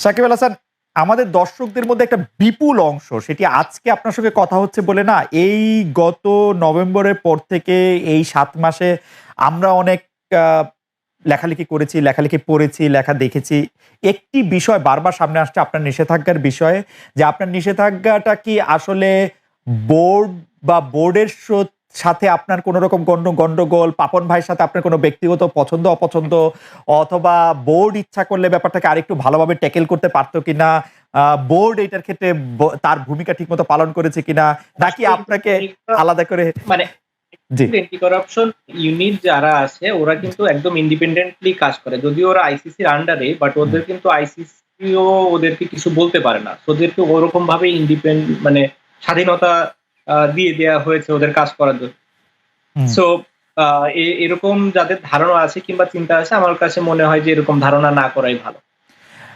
সাকিব আল হাসান, আমাদের দর্শকদের মধ্যে একটা বিপুল অংশ সেটি আজকে আপনার সঙ্গে কথা হচ্ছে বলে না, এই গত নভেম্বরের পর থেকে এই ৭ মাসে আমরা অনেক আ লেখালেখি করেছি, লেখালেখি পড়েছি, লেখা দেখেছি। একটি বিষয় বারবার সামনে আসছে আপনার নিষেধাজ্ঞার বিষয়ে, যে আপনার নিষেধাজ্ঞাটা কি আসলে বোর্ড বা বোর্ডের সাথে আপনার কোন রকম গন্ডগোল, পাপন ভাইয়ের সাথে আপনার কোন ব্যক্তিগত পছন্দ অপছন্দ, অথবা বোর্ড ইচ্ছা করলে ব্যাপারটাকে আরেকটু ভালোভাবে ট্যাকেল করতে পারত কিনা, আ বোর্ড এটার ক্ষেত্রে তার ভূমিকা ঠিকমতো পালন করেছে কিনা, নাকি আসলে আপনাকে আলাদা করে মানে জি। অ্যান্টি করাপশন ইউনিট যারা আছে ওরা কিন্তু একদম ইন্ডিপেন্ডেন্টলি কাজ করে। যদিও ওরা আইসিসির আন্ডারে, বাট হুম, ওদের কিন্তু আইসিসিও ওদেরকে কিছু বলতে পারে না। সো ওদেরকে ওরকম ভাবে মানে স্বাধীনতা দিয়ে দেয়া হয়েছে ওদের কাজ করার জন্য। হুম। সো এরকম যাদের ধারণা আছে কিংবা চিন্তা আছে, আমার কাছে মনে হয় যে এরকম ধারণা না করাই ভালো।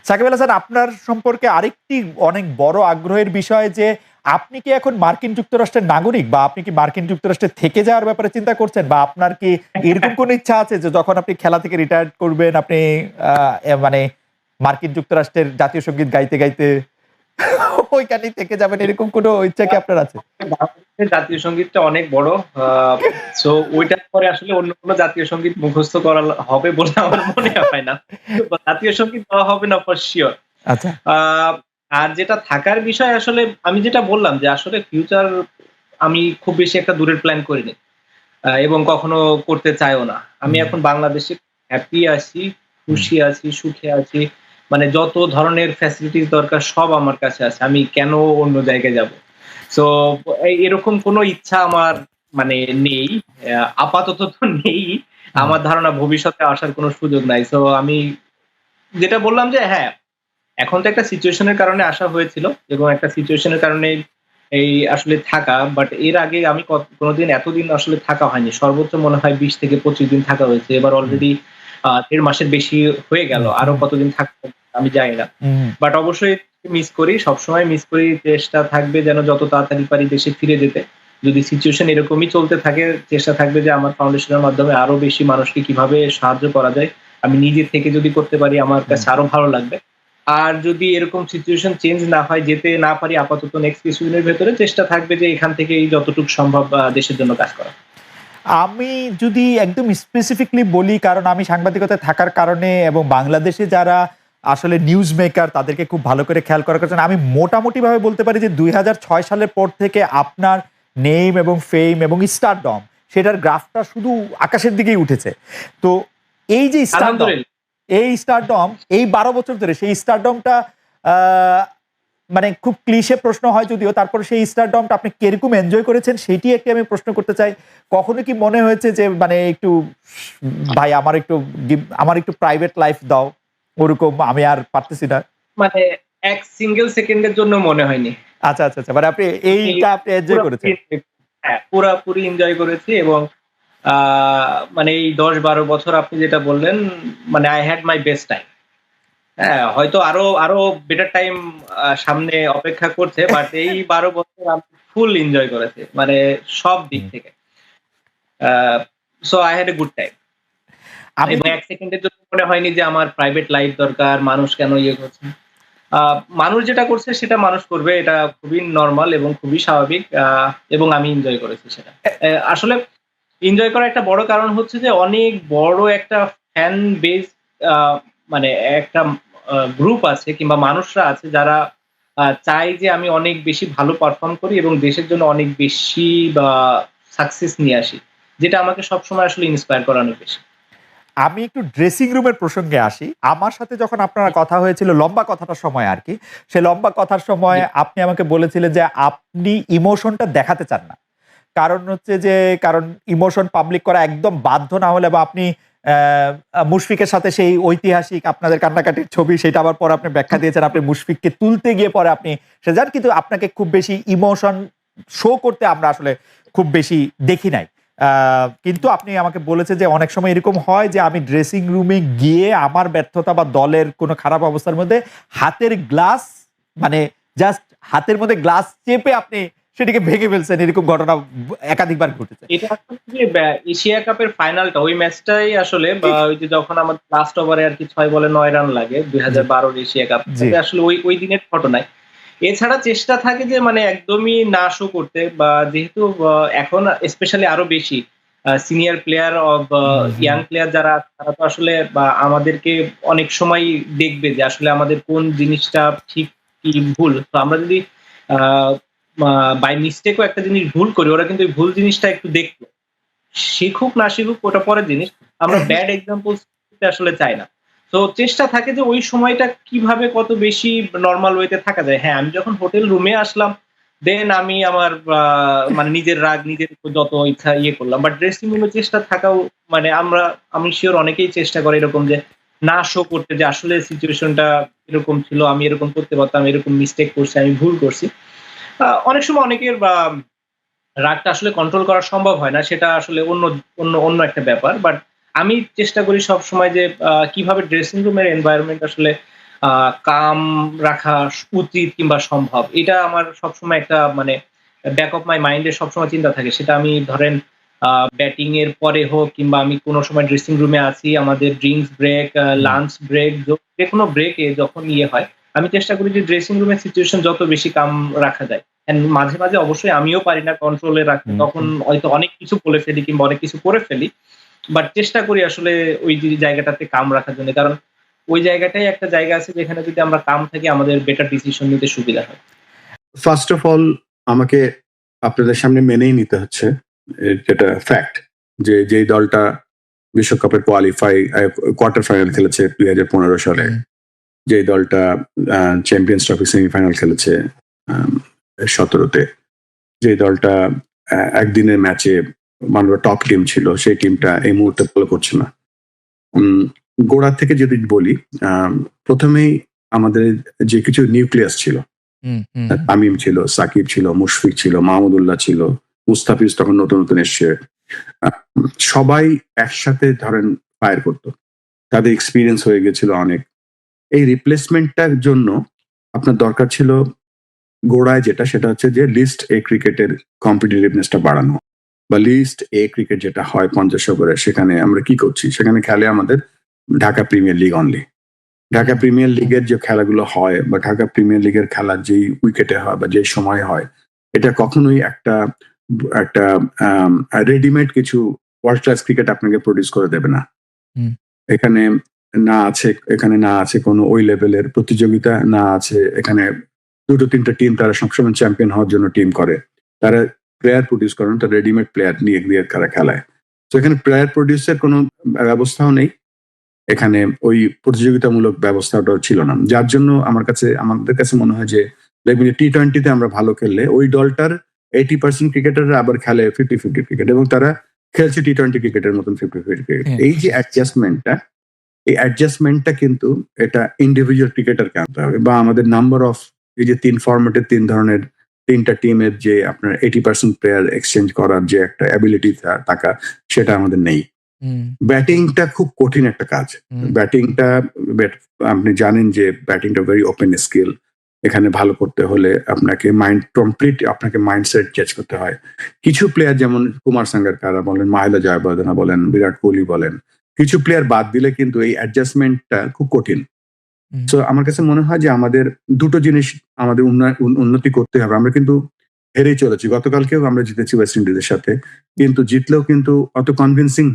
সাকিব আল হাসান, আপনার সম্পর্কে আরেকটি অনেক বড় আগ্রহের বিষয় যে আপনি কি এখন মার্কিন যুক্তরাষ্ট্রের নাগরিক, বা আপনি কি মার্কিন যুক্তরাষ্ট্রে থেকে যাওয়ার ব্যাপারে চিন্তা করছেন, বা আপনার কি এরকম কোনো ইচ্ছা আছে যে যখন আপনি খেলা থেকে রিটায়ার্ড করবেন আপনি মানে মার্কিন যুক্তরাষ্ট্রের জাতীয় সঙ্গীত গাইতে গাইতে ওইখানেই থেকে যাবেন, এরকম কোনো ইচ্ছা কি আপনার আছে? বাংলাদেশের জাতীয় সঙ্গীতটা অনেক বড়। সো ওইটার পরে আসলে অন্য কোনো জাতীয় সঙ্গীত মুখস্থ করা হবে বলে আমার মনে হয় না। জাতীয় সঙ্গীত গাওয়া হবে না ফর সিওর। আচ্ছা। আ আর যেটা থাকার বিষয়, আসলে আমি যেটা বললাম যে আসলে ফিউচার আমি খুব বেশি একটা দূরের প্ল্যান করিনি। এবং কখনো করতে চাইও না। আমি হুম, এখন বাংলাদেশে হ্যাপি আছি, হুম, খুশি আছি, সুখে আছি। মানে যত ধরনের ফ্যাসিলিটিস দরকার সব আমার কাছে আছে। আমি কেন অন্য জায়গায় যাব? সো এরকম কোনো ইচ্ছা আমার মানে নেই। আপাতত তো নেই। হুম, আমার ধারণা ভবিষ্যতে আসার কোনো সুযোগ নাই। সো আমি যেটা বললাম যে হ্যাঁ, এখন তো একটা সিচুয়েশন এর কারণে আসা হয়েছিল এবং একটা সিচুয়েশন এর কারণে এই আসলে থাকা। বাট এর আগে আমি কোনোদিন এতদিন আসলে থাকা হয়নি। সর্বোচ্চ মনে হয় ২০ থেকে ২৫ দিন থাকা হয়েছে। এবার হুম, অলরেডি ১.৫ মাসের বেশি হয়ে গেল। হুম, আরো হুম, কতদিন থাকবো আমি জানি না। হুম, বাট অবশ্যই মিস করি। সবসময় মিস করি। চেষ্টা থাকবে যেন যত তাড়াতাড়ি পারি দেশে ফিরে যেতে। যদি সিচুয়েশন এরকমই চলতে থাকে, চেষ্টা থাকবে যে আমার ফাউন্ডেশনের মাধ্যমে আরো বেশি মানুষকে কিভাবে সাহায্য করা যায়। আমি নিজে থেকে যদি করতে পারি আমার হুম। কাছে আরো ভালো লাগবে। আর যদি এরকম সিচুয়েশন চেঞ্জ না হয়, যেতে না পারি, আপাতত নেক্সট কিছুদিনের ভেতরে চেষ্টা থাকবে যে এখান থেকেই যতটুকু সম্ভব দেশের জন্য কাজ করা। আমি যদি একদম স্পেসিফিকলি বলি, কারণ আমি সাংবাদিকতায় থাকার কারণে এবং বাংলাদেশে যারা আসলে নিউজ মেকার তাদেরকে খুব ভালো করে খেয়াল করার কারণে আমি মোটামুটিভাবে বলতে পারি যে ২০০৬ সালের পর থেকে আপনার নেম এবং ফেম এবং স্টারডম সেটার গ্রাফটা শুধু আকাশের দিকেই উঠেছে। তো এই যে স্টারডম, আলহামদুলিল্লাহ। এই স্টারডম এই ১২ বছর ধরে সেই স্টারডমটা আ মানে খুব ক্লিশে প্রশ্ন হয় যদিও, তারপরে সেই স্টারডমটা আপনি কিরকম এনজয় করেছেন সেটি একটি আমি প্রশ্ন করতে চাই। কখনো কি মনে হয়েছে যে মানে একটু ভাই আমার একটু প্রাইভেট লাইফ দাও, ওরকম আমি আর পারতেছি না? মানে এক সিঙ্গেল সেকেন্ডের জন্য মনে হয়নি। আচ্ছা, আচ্ছা, আচ্ছা। মানে আপনি আমি এইটা আপনি এনজয় পুরাপুরি করেছেন। হ্যাঁ, পুরাপুরি এনজয় করেছি এবং আ মানে এই ১০-১২ বছর আপনি যেটা বললেন, মানে I had my best time. হ্যাঁ, হয়তো আরো আরো বেটার টাইম সামনে অপেক্ষা করছে। বাট এই ১২ বছর আমি ফুল এনজয় করেছি। মানে সব দিক হুম। থেকে। আ so I had a good time. আমি এবং যদি ১ সেকেন্ডের জন্য মনে হয়নি যে আমার প্রাইভেট লাইফ দরকার, মানুষ কেন ইয়ে করছে। আ মানুষ যেটা করছে সেটা মানুষ করবে। এটা খুবই নরমাল এবং খুবই স্বাভাবিক। এবং আমি এনজয় করেছি সেটা। আসলে এনজয় করার একটা বড় কারণ হচ্ছে যে অনেক বড় একটা ফ্যান বেস, আ মানে একটা গ্রুপ আছে কিংবা মানুষরা আছে যারা চায় যে আমি অনেক বেশি ভালো পারফর্ম করি এবং দেশের জন্য অনেক বেশি বা সাকসেস নিয়ে আসি। যেটা আমাকে সবসময় আসলে ইন্সপায়ার করে অনেক বেশি। আমি একটু ড্রেসিং রুমের প্রসঙ্গে আসি। আমার সাথে যখন আপনার কথা হয়েছিল লম্বা কথাটার সময় আরকি, সেই লম্বা কথার সময় জি, আপনি আমাকে বলেছিলেন যে আপনি ইমোশনটা দেখাতে চান না। কারণ হচ্ছে যে কারণ ইমোশন পাবলিক করা একদম বাধ্য না হলে, বা আপনি মুশফিকের সাথে সেই ঐতিহাসিক আপনাদের কান্নাকাটির ছবি সেটা আবার পরে আপনি ব্যাখ্যা দিয়েছেন। আপনি মুশফিককে তুলতে গিয়ে পরে আপনি সে যান, কিন্তু আপনাকে খুব বেশি ইমোশন শো করতে আমরা আসলে খুব বেশি দেখি নাই। আ কিন্তু আপনি আমাকে বলেছেন যে অনেক সময় এরকম হয় যে আমি ড্রেসিং রুমে গিয়ে আমার ব্যর্থতা বা দলের কোনো খারাপ অবস্থার মধ্যে হাতের গ্লাস মানে জাস্ট হাতের মধ্যে গ্লাস চেপে আপনি সেটিকে ভেঙে ফেলছেন, এরকম ঘটনা একাধিকবার ঘটেছে। এটা আসলে যে এশিয়া কাপের ফাইনালটা ওই ম্যাচটাই আসলে বা ওই যে যখন আমাদের লাস্ট ওভারে আর কি ৬ বলে ৯ রান লাগে জি, ২০১২ এশিয়া কাপ, জি। আসলে ওই ওই দিনের ঘটনায়। এছাড়া চেষ্টা থাকে যে মানে একদমই না শো করতে, বা যেহেতু এখন স্পেশালি আরো বেশি senior player of hmm, hmm. Young player যারা আছে, তারা তো আসলে বা আমাদেরকে অনেক সময় দেখবে যে আসলে আমাদের কোন জিনিসটা ঠিক কি ভুল। তো আমরা যদি বাই মিস্টেকও একটা জিনিস ভুল করি, ওরা কিন্তু ওই ভুল জিনিসটা একটু দেখলো। শিখুক না শিখুক ওটা পরের জিনিস। আমরা ব্যাড এক্সাম্পলস দিতে আসলে চাই না। তো চেষ্টা থাকে যে ওই সময়টা কিভাবে কত বেশি নরমাল ওয়েতে থাকা যায়। হ্যাঁ, আমি যখন হোটেল রুমে আসলাম, দেন আমি আমার মানে নিজের রাগ নিজের উপর যত ইচ্ছা ইয়ে করলাম। বাট ড্রেসিং রুমে চেষ্টা থাকাও মানে আমি সিউর অনেকেই চেষ্টা করে এরকম যে না শো করতে, যে আসলে সিচুয়েশনটা এরকম ছিল, আমি এরকম করতে পারতাম, এরকম মিস্টেক করছি, আমি ভুল করছি। অনেক সময় অনেকের রাগটা আসলে কন্ট্রোল করা সম্ভব হয় না। সেটা আসলে অন্য অন্য অন্য একটা ব্যাপার। বাট আমি চেষ্টা করি সবসময় যে কিভাবে ড্রেসিং রুমের এনভায়রনমেন্ট আসলে কাম রাখা উচিত কিংবা সম্ভব। এটা আমার সবসময় একটা মানে ব্যাক অফ মাই মাইন্ড এ সবসময় চিন্তা থাকে। সেটা আমি ধরেন ব্যাটিং এর পরে হোক কিংবা আমি কোনো সময় ড্রেসিং রুমে আছি, আমাদের ড্রিংকস ব্রেক, হুম, লাঞ্চ ব্রেক, যেকোনো ব্রেকে যখন ইয়ে হয়, আমি চেষ্টা করি যে ড্রেসিং রুমের সিচুয়েশন যত বেশি কাম রাখা যায়। মাঝে, মাঝে অবশ্যই আমিও পারি না কন্ট্রোলে রাখতে। হুম, তখন হুম। হয়তো অনেক কিছু বলে ফেলি কিংবা অনেক কিছু করে ফেলি। বাট চেষ্টা করি আসলে ওই জায়গাটাতে কাম রাখার জন্য। কারণ ওই জায়গাটাই একটা জায়গা আছে যেখানে যদি আমরা কাম থাকি আমাদের বেটার ডিসিশন নিতে সুবিধা হয়। ফার্স্ট অফ অল আমাকে আপনাদের সামনে মেনেই নিতে হচ্ছে যেটা ফ্যাক্ট যে যেই দলটা বিশ্বকাপের কোয়ার্টার ফাইনাল খেলেছে 2015 সালে, হুম, যেই দলটা চ্যাম্পিয়ন্স ট্রফি সেমিফাইনাল খেলেছে 17-তে, যে দলটা একদিনের ম্যাচে মানব টপ টিম ছিল, সেই টিমটা এই মুহূর্তে ভালো করছে না। উম, গোড়া থেকে যদি বলি, আম, প্রথমেই আমাদের যে কিছু নিউক্লিয়াস ছিল, হুম, হুম, তামিম ছিল, সাকিব ছিল, মুশফিক ছিল, মাহমুদুল্লাহ ছিল, মুস্তাফিজ তখন নতুন নতুন এসছে। আহ, সবাই একসাথে ধরেন ফায়ার করতো, তাদের এক্সপিরিয়েন্স হয়ে গেছিল অনেক। এই রিপ্লেসমেন্টটার জন্য আপনার দরকার ছিল গোড়ায় যেটা, সেটা হচ্ছে যে লিস্ট এ ক্রিকেটের কম্পিটিটিভনেসটা বাড়ানো, বা লিস্ট এ ক্রিকেট যেটা হয় 50 ওভারে, সেখানে আমরা কি করছি, সেখানে খেলে আমাদের Dhaka premier league only. Dhaka hmm, premier লিগের যে খেলাগুলো হয় বা ঢাকা প্রিমিয়ার লিগের খেলা যেই উইকেটে হয় বা যেই সময় হয়, এটা কখনোই একটা একটা রেডিমেড কিছু ওয়ার্ল্ড ক্লাস ক্রিকেট আপনাকে প্রডিউস করে দেবে না। হুম, এখানে এখানে না আছে কোনো ওই লেভেলের প্রতিযোগিতা, না আছে এখানে দুটো তিনটা টিম তারা সবসময় চ্যাম্পিয়ন হওয়ার জন্য টিম করে। তারা প্লেয়ার প্রডিউস করে না, তারা রেডিমেড প্লেয়ার নিয়ে দিয়ে তারা খেলায়। তো এখানে প্লেয়ার প্রডিউসের কোনো ব্যবস্থাও নেই, এখানে ওই প্রতিযোগিতামূলক ব্যবস্থাটাও ছিল না। যার জন্য আমাদের কাছে মনে হয় যে দেখবেন টি-20 আমরা ভালো খেললে ওই দলটার 80% ক্রিকেটাররা আবার খেলে 50-50 ক্রিকেট, এবং তারা খেলছে টি-20 ক্রিকেটের মতন 50-50 ক্রিকেট। হ্যাঁ, এই যে অ্যাডজাস্টমেন্টটা কিন্তু এটা ইন্ডিভিজুয়াল ক্রিকেটারকে আনতে হবে, বা আমাদের নাম্বার অফ এই যে 3 ফরম্যাটের 3 ধরনের 3টা টিমের যে আপনার 80% প্লেয়ার এক্সচেঞ্জ করার যে একটা অ্যাবিলিটি থাকা, সেটা আমাদের নেই। হুম, ব্যাটিংটা খুব কঠিন একটা কাজ। হুম, ব্যাটিংটা আপনি জানেন যে ব্যাটিংটা ভেরি ওপেন স্কিল। এখানে ভালো করতে হলে আপনাকে মাইন্ডসেট চেঞ্জ করতে হয়। কিছু প্লেয়ার যেমন কুমার সাঙ্গাকারা বলেন, মাহেলা জয়াবর্ধনে বলেন, বিরাট কোহলি বলেন, কিছু প্লেয়ার বাদ দিলে কিন্তু এই অ্যাডজাস্টমেন্টটা খুব কঠিন। হুম, সো আমার কাছে মনে হয় যে আমাদের দুটো জিনিস আমাদের উন্নতি করতে হবে। আমরা কিন্তু হেরেই চলেছি। গতকালকেও আমরা জিতেছি ওয়েস্ট ইন্ডিজের সাথে। কিন্তু জিতলেও কিন্তু অত কনভিনসিং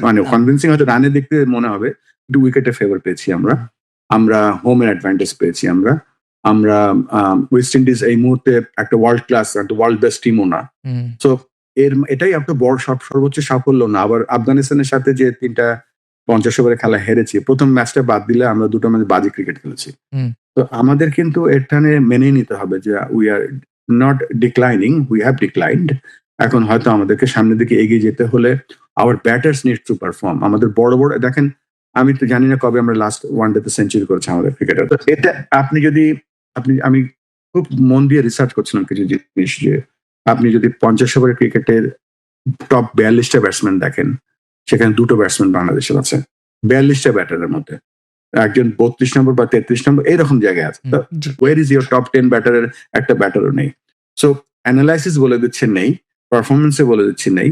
মানে না, কনভিনসিং হয়তো রানে দেখতে মনে হবে, কিন্তু উইকেটে ফেভার পেয়েছি আমরা। হুম, আমরা হোমের অ্যাডভান্টেজ পেয়েছি আমরা। আমরা ওয়েস্ট ইন্ডিজ এই মুহূর্তে একটা ওয়ার্ল্ড ক্লাস, একটা ওয়ার্ল্ড বেস্ট টিমও না। হুম, সো এটাই একটা বড় সর্বোচ্চ সাফল্য না। আবার আফগানিস্তানের সাথে যে ৩টা ৫০ ওভারে খেলা হেরেছি, ১ম ম্যাচটা বাদ দিলে আমরা ২টো ম্যাচ বাজে ক্রিকেট খেলেছি। হুম, তো আমাদের কিন্তু এখানে মেনেই নিতে হবে যে we are not declining, we have declined. এখন হয়তো আমাদেরকে সামনের দিকে এগিয়ে যেতে হলে our batters needs to perform. আমাদের বড় দেখেন, আমি তো জানি না কবে আমরা লাস্ট ওয়ানডেতে সেঞ্চুরি করেছি আমাদের ক্রিকেটার। তো এটা আমি খুব মন দিয়ে রিসার্চ করছিলাম কিছু জিনিস, যে আপনি যদি ৫০ ওভারের ক্রিকেটের টপ ৪২টা ব্যাটসম্যান দেখেন, সেখানে ২টো ব্যাটসম্যান বাংলাদেশের আছে ৪২টা ব্যাটারের মধ্যে। একজন ৩২ নম্বর বা ৩৩ নম্বর এরকম জায়গায় আছে। হুম, তো জি, ওয়ের ইজ ইউর টপ 10 ব্যাটারের একটা ব্যাটারও নেই। সো অ্যানালাইসিস বলে দিচ্ছে নেই, পারফরমেন্সে বলে দিচ্ছে নেই,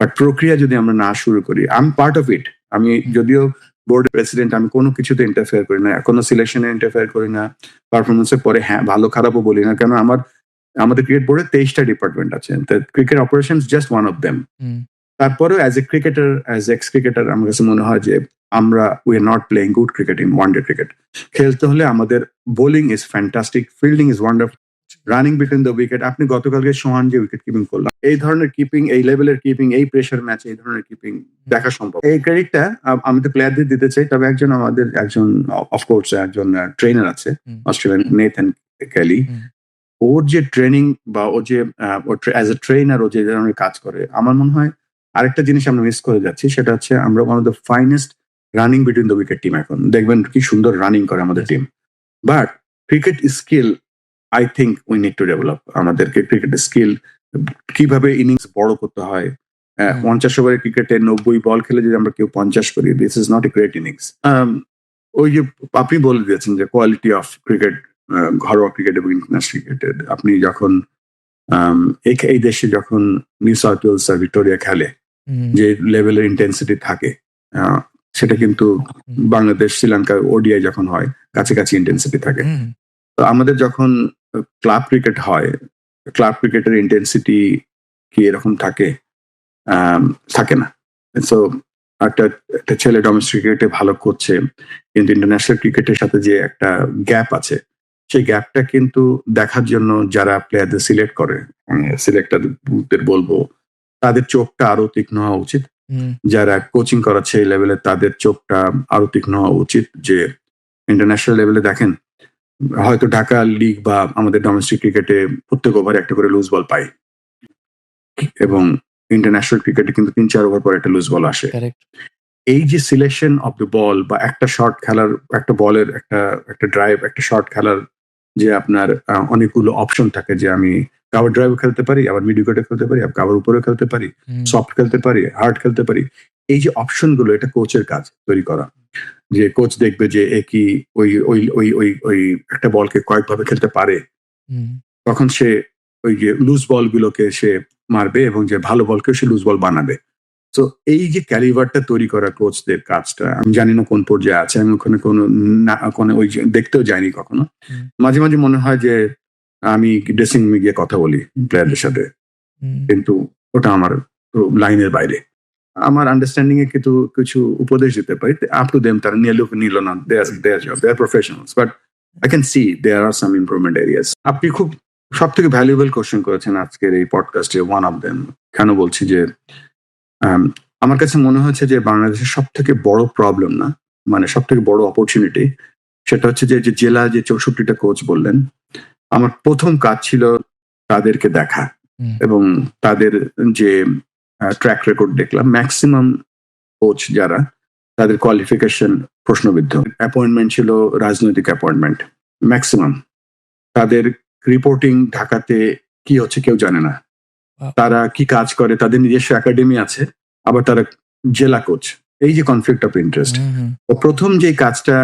বাট প্রক্রিয়া যদি আমরা না শুরু করি, আমি পার্ট অফ ইট। আমি যদিও বোর্ডের প্রেসিডেন্ট, আমি কোনো কিছুতে ইন্টারফেয়ার করি না, কোনো সিলেকশনে ইন্টারফেয়ার করি না, পারফরমেন্সের পরে হ্যাঁ ভালো খারাপও বলি না, কেন আমাদের ক্রিকেট বোর্ডে 23টা ডিপার্টমেন্ট আছে, cricket operation just one of them. তারপরেও অ্যাজ এক্স ক্রিকেটার আমার কাছে মনে হয় যে আমরা we are not playing good cricket in one day cricket. খেলতে হলে আমাদের bowling is fantastic, fielding is wonderful, running between the wicket. আপনি গতকালকে সোহান যে উইকেট কিপিং করলাম, এই ধরনের কিপিং, এই লেভেলের কিপিং, এই প্রেশার ম্যাচ, এই ধরনের কিপিং দেখা সম্ভব। এই ক্রেডিটটা আমি তো প্লেয়ারদের দিতে চাই, তবে আমাদের একজন অফকোর্স একজন ট্রেনার আছে অস্ট্রেলিয়ান, নেথান কেলি। ওর যে ট্রেনিং বা ও যে অ্যাজ এ ট্রেনার ও যে ধরনের কাজ করে, আমার মনে হয় আরেকটা জিনিস আমরা মিস করে যাচ্ছি, সেটা হচ্ছে আমরা one of the finest running between the wicket team. এখন দেখবেন কি সুন্দর রানিং করে আমাদের team, but cricket skill I think we need to develop. আমাদেরকে ক্রিকেট স্কিল, কিভাবে ইনিংস বড় করতে হয়। 50 ওভারের ক্রিকেটে 90 বল খেলে যদি আমরা কেউ 50 করি, this is not a great innings. ওই যে আপনি বলে দিয়েছেন যে কোয়ালিটি অফ ক্রিকেট, ঘরোয়া ক্রিকেট এবং ইন্টারন্যাশনাল ক্রিকেটের, আপনি যখন এই দেশে যখন নিউ সাউথ ওয়েলস আর ভিক্টোরিয়া খেলে যে লেভেলের ইন্টেন্সিটি থাকে, সেটা কিন্তু বাংলাদেশ, শ্রীলঙ্কা ওডিআই যখন হয় কাছাকাছি ইন্টেন্সিটি থাকে। তো আমাদের যখন ক্লাব ক্রিকেট হয়, ক্লাব ক্রিকেটের ইন্টেন্সিটি কি এরকম থাকে? থাকে না। সো একটা ছেলে ডোমেস্টিক ক্রিকেটে ভালো করছে, কিন্তু ইন্টারন্যাশনাল ক্রিকেটের সাথে যে একটা গ্যাপ আছে, সেই গ্যাপটা কিন্তু দেখার জন্য যারা প্লেয়ারদের সিলেক্ট করে, সিলেক্টরদের বলবো তাদের চোখটা আরো তীক্ষ্ণ হওয়া উচিত। যারা কোচিং করাচ্ছে এই লেভেলে, তাদের চোখটা আরো তীক্ষ্ণ হওয়া উচিত যে ইন্টারন্যাশনাল লেভেলে দেখেন, হয়তো ঢাকা লিগ বা আমাদের ডোমেস্টিক ক্রিকেটে প্রত্যেক ওভারে একটা করে লুজ বল পাই, এবং ইন্টারন্যাশনাল ক্রিকেটে কিন্তু 3-4 ওভার পর একটা লুজ বল আসে। এই যে সিলেকশন অফ দ্য বল বা একটা শট খেলার, একটা বলের একটা ড্রাইভ, একটা শট খেলার যে আপনার অনেকগুলো অপশন থাকে, যে আমি কাভার ড্রাইভ খেলতে পারি, আবার মিড উইকেটে খেলতে পারি, আবার কাভার উপরে খেলতে পারি, সফট খেলতে পারি, হার্ড খেলতে পারি। এই যে অপশনগুলো, এটা কোচের কাজ তৈরি করা। যে কোচ দেখবে যে এ কি ওই ওই ওই ওই ওই একটা বলকে কয়েকভাবে খেলতে পারে, তখন সে ওই যে লুজ বলগুলোকে সে মারবে এবং যে ভালো বলকে সে লুজ বল বানাবে। তো এই যে ক্যালিভারটা তৈরি করা কোচদের কাজটা, আমি জানি না কোন পর্যায়ে আছে, আমি ওখানে কোনো ওই দেখতেও যাইনি কখনো। মাঝে মাঝে মনে হয় যে আমি ড্রেসিং রুমে গিয়ে কথা বলি প্লেয়ারদের সাথে, কিন্তু ওটা আমার লাইনের বাইরে। আমার আন্ডারস্ট্যান্ডিং এ কিন্তু কিছু উপদেশ দিতে পারি, আপ টু দেম, তারা নিল না, they are professionals, but I can see there are some improvement areas. আপনি খুব সব থেকে ভ্যালুয়েবল কোশ্চেন করেছেন আজকের এই পডকাস্টে, ওয়ান অফ দেম। কেন বলছি যে আমার কাছে মনে হচ্ছে যে বাংলাদেশের সব থেকে বড় প্রবলেম না, মানে সব থেকে বড় অপরচুনিটি, সেটা হচ্ছে যে জেলা যে 64টা কোচ বললেন, আমার প্রথম কাজ ছিল তাদেরকে দেখা এবং তাদের যে ট্র্যাক রেকর্ড দেখলাম, ম্যাক্সিমাম কোচ যারা, তাদের কোয়ালিফিকেশন প্রশ্নবিদ্ধ, অ্যাপয়েন্টমেন্ট ছিল রাজনৈতিক অ্যাপয়েন্টমেন্ট ম্যাক্সিমাম, তাদের রিপোর্টিং ঢাকাতে কি হচ্ছে কেউ জানে না, তারা কি কাজ করে, তাদের নিজস্ব একাডেমি আছে, আবার তারা জেলা কোচ। এই যে কনফ্লিক্ট অফ ইন্টারেস্ট, প্রথম যে কাজটা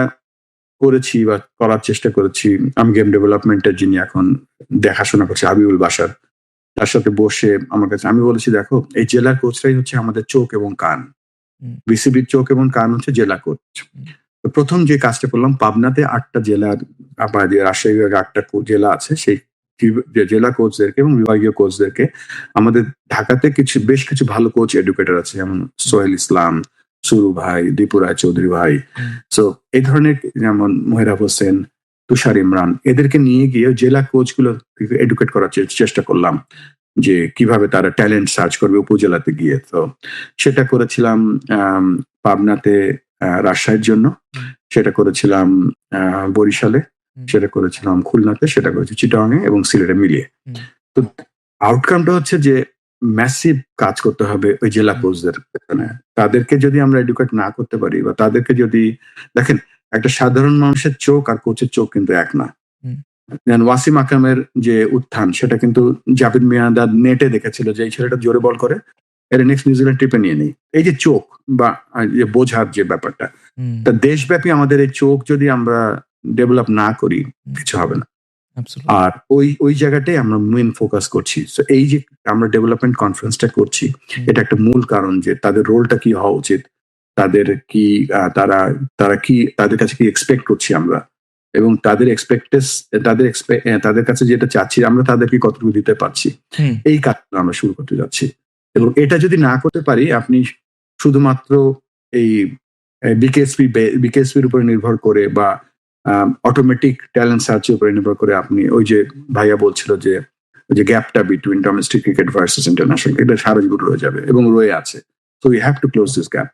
করেছি বা করার চেষ্টা করেছি, আমি গেম ডেভেলপমেন্টের যিনি এখন দেখাশোনা করছে হাবিবুল বাশার, তার সাথে বসে আমার কাছে আমি বলেছি, দেখো এই জেলা কোচরাই হচ্ছে আমাদের চোখ এবং কান, বিসিবির চোখ এবং কান হচ্ছে জেলা কোচ। তো প্রথম যে কাজটা করলাম, পাবনাতে 8টা জেলার, রাজশাহী বিভাগে 8টা জেলা আছে, সেই জেলা কোচদেরকে এবং বিভাগীয় কোচদেরকে, আমাদের ঢাকাতে বেশ কিছু ভালো কোচ এডুকেটর আছে, যেমন সোহেল ইসলাম, সুরু ভাই, দীপু রায় চৌধুরী ভাই, সো এই ধরনের, যেমন মোহেরাব হোসেন, তুষার ইমরান, এদেরকে নিয়ে গিয়ে জেলা কোচগুলো এডুকেট করার চেষ্টা করলাম যে কিভাবে তারা ট্যালেন্ট সার্চ করবে উপজেলাতে গিয়ে। তো সেটা করেছিলাম পাবনাতে, রাজশাহীর জন্য সেটা করেছিলাম, বরিশালে সেটা করেছিলাম, খুলনাতে সেটা করেছি, চিটাগাঙে এবং সিলেটে মিলিয়ে। তো আউটকামটা হচ্ছে যে ম্যাসিভ কাজ করতে হবে ওই জেলা কোচদের পেছনে। তাদেরকে যদি আমরা এডুকেট না করতে পারি, বা তাদেরকে যদি দেখেন, একটা সাধারণ মানুষের চোখ আর কোচের চোখ কিন্তু এক না। ওয়াসিম আকরামের যে উত্থান, সেটা কিন্তু জাভেদ মিয়াঁদাদ নেটে দেখেছিল যে এই ছেলেটা জোরে বল করে, এর নেক্সট নিউজিল্যান্ড ট্রিপে নিয়ে নেই। এই যে চোখ বা বোঝার যে ব্যাপারটা, তা দেশব্যাপী আমাদের এই চোখ যদি আমরা ডেভেলপ না করি, কিছু হবে না। Absolutely. আর ওই জায়গাটাই আমরা মেন ফোকাস করছি। সো এই যে আমরা ডেভেলপমেন্ট কনফারেন্সটা করছি, এটা একটা মূল কারণ যে তাদের রোলটা কি হওয়া উচিত, তাদের কি তারা কি তাদের কাছে কি এক্সপেক্ট করছি আমরা, এবং তাদের কাছে যেটা চাচ্ছি আমরা তাদেরকে কতটুকু দিতে পারছি, হুম। এই কাজটা আমরা শুরু করতে যাচ্ছি। এবং এটা যদি না করতে পারি, আপনি শুধুমাত্র এই বিকেএসপির উপরে নির্ভর করে বা অটোমেটিক ট্যালেন্ট সার্চের উপরে নির্ভর করে আপনি ওই যে ভাইয়া বলছিল যে ওই যে গ্যাপটা between domestic cricket versus international cricket সারা জীবন রয়ে যাবে এবং রয়ে আছে। So we have to close this gap.